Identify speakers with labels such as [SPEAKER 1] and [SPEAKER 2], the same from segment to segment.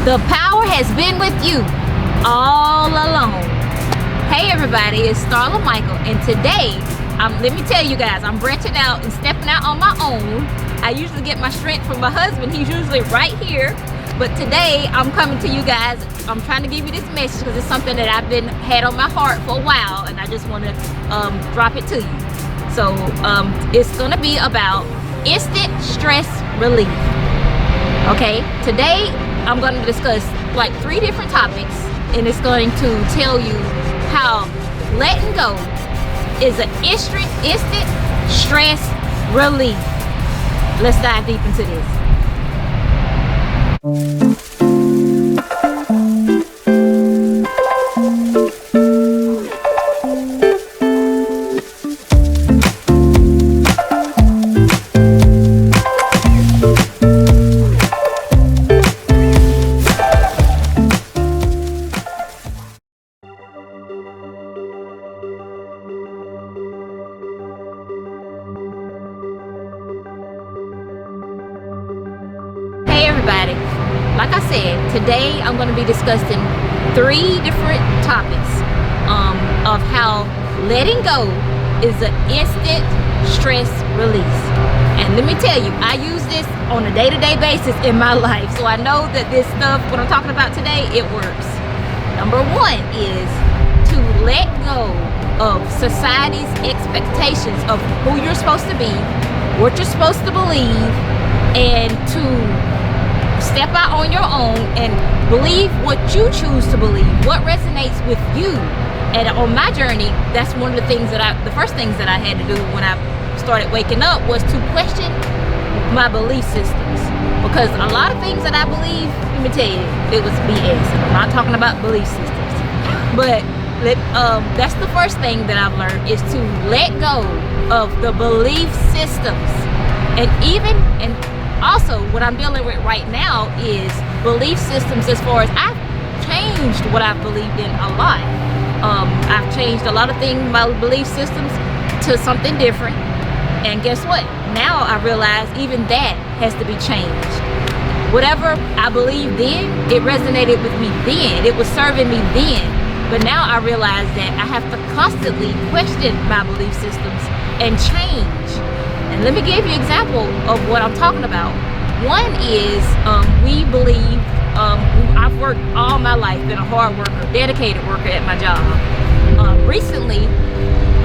[SPEAKER 1] The power has been with you all along. Hey everybody, it's Starla Michael, and today, let me tell you guys, I'm branching out and stepping out on my own. I usually get my strength from my husband. He's usually right here. But today, I'm coming to you guys. I'm trying to give you this message because it's something that I've had on my heart for a while, and I just want to drop it to you. So, it's going to be about instant stress relief. Okay, today I'm going to discuss like 3 different topics, and it's going to tell you how letting go is an instant stress relief. Let's dive deep into this. Like I said, today I'm going to be discussing 3 different topics of how letting go is an instant stress release. And let me tell you, I use this on a day-to-day basis in my life, so I know that this stuff, what I'm talking about today, it works. Number 1 is to let go of society's expectations of who you're supposed to be, what you're supposed to believe, and to step out on your own and believe what you choose to believe, what resonates with you. And on my journey, that's one of the things the first things that I had to do when I started waking up was to question my belief systems. Because a lot of things that I believe, let me tell you, it was BS. I'm not talking about belief systems. But that's the first thing that I've learned, is to let go of the belief systems. And also, what I'm dealing with right now is belief systems as far as I've changed what I've believed in a lot. I've changed a lot of things, my belief systems, to something different. And guess what? Now I realize even that has to be changed. Whatever I believed then, it resonated with me then. It was serving me then. But now I realize that I have to constantly question my belief systems and change. And let me give you an example of what I'm talking about. One is we believe, I've worked all my life, been a hard worker, dedicated worker at my job. Recently,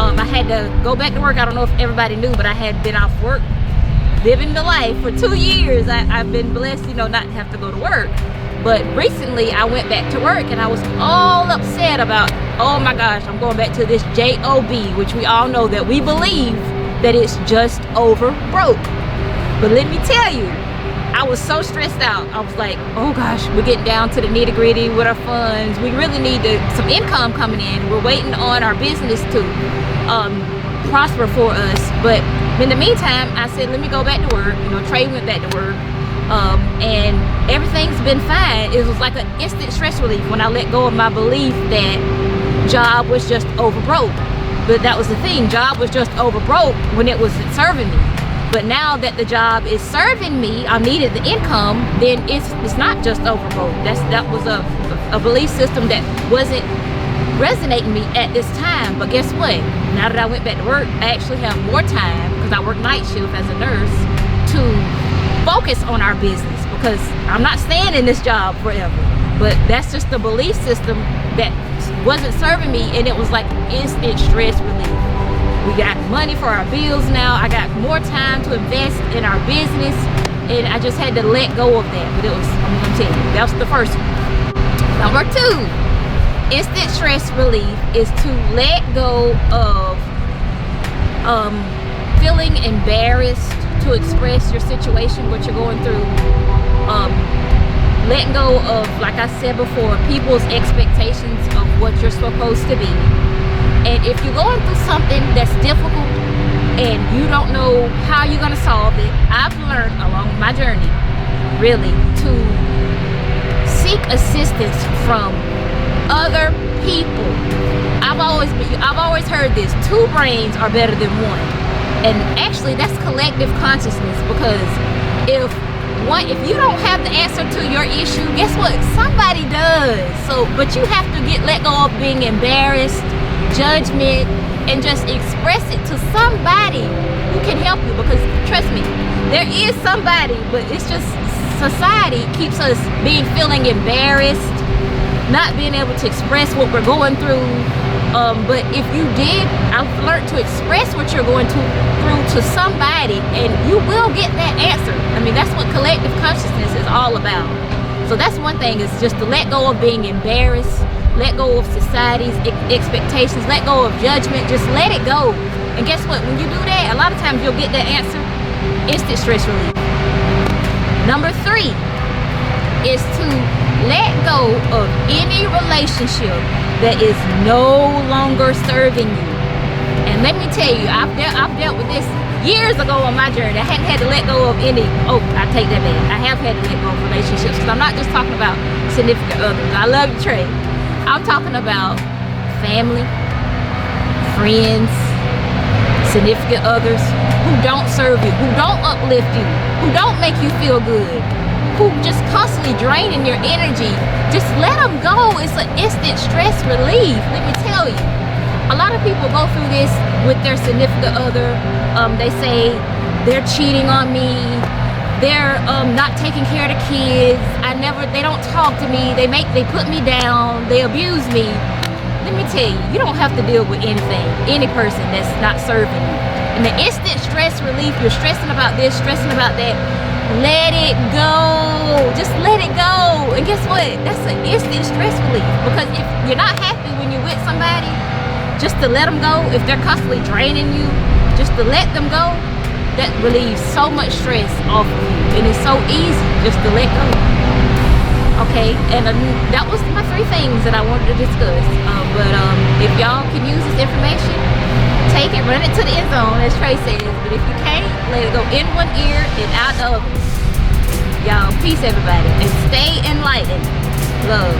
[SPEAKER 1] I had to go back to work. I don't know if everybody knew, but I had been off work, living the life for 2 years. I've been blessed, not to have to go to work. But recently, I went back to work, and I was all upset about, oh my gosh, I'm going back to this job, which we all know that we believe that it's just over broke. But let me tell you, I was so stressed out. I was like, oh gosh, we're getting down to the nitty gritty with our funds. We really need some income coming in. We're waiting on our business to prosper for us. But in the meantime, I said, let me go back to work. Trey went back to work. And everything's been fine. It was like an instant stress relief when I let go of my belief that job was just over broke. But that was the thing, job was just over broke when it wasn't serving me. But now that the job is serving me, I needed the income, then it's not just over broke. That was a belief system that wasn't resonating me at this time. But guess what? Now that I went back to work, I actually have more time, because I work night shift as a nurse, to focus on our business, because I'm not staying in this job forever. But that's just the belief system that wasn't serving me, and it was like instant stress relief. We got money for our bills now. I got more time to invest in our business, and I just had to let go of that. But I'm gonna tell you, that was the first one. Number 2, instant stress relief is to let go of feeling embarrassed to express your situation, what you're going through. Letting go of, like I said before, people's expectations of what you're supposed to be. And if you're going through something that's difficult and you don't know how you're going to solve it, I've learned along my journey, really, to seek assistance from other people. I've always heard this: 2 brains are better than 1. And actually, that's collective consciousness, because if if you don't have the answer to your issue, guess what? Somebody does. So, but you have to let go of being embarrassed, judgment, and just express it to somebody who can help you. Because trust me, there is somebody, but it's just society keeps us feeling embarrassed, not being able to express what we're going through. But if you did, I've learned to express what you're going through to somebody, and you will get that answer. I mean, that's what collective consciousness is all about. So that's one thing, is just to let go of being embarrassed, let go of society's expectations, let go of judgment, just let it go. And guess what? When you do that, a lot of times you'll get that answer, instant stress relief. Number 3 is to let go of any relationship that is no longer serving you. And let me tell you, I've dealt with this years ago on my journey. I hadn't had to let go of any, I take that back. I have had to let go of relationships, because I'm not just talking about significant others. I love you, Trey. I'm talking about family, friends, significant others who don't serve you, who don't uplift you, who don't make you feel good, who just constantly draining your energy. Just let them go. It's an instant stress relief. Let me tell you, a lot of people go through this with their significant other. They say they're cheating on me, they're not taking care of the kids, they don't talk to me, they put me down, they abuse me. Let me tell you, you don't have to deal with any person that's not serving you. And the instant stress relief, you're stressing about this, stressing about that, let it go. Just let it go. And guess what? That's an instant stress relief. Because if you're not happy when you're with somebody, just to let them go, if they're constantly draining you, just to let them go, that relieves so much stress off of you. And it's so easy just to let go. Okay, and that was my 3 things that I wanted to discuss. But if y'all can use this information, take it, run it to the end zone, as Trey says. But if you can't, let it go in one ear and out the other. Y'all, peace everybody, and stay enlightened. Love.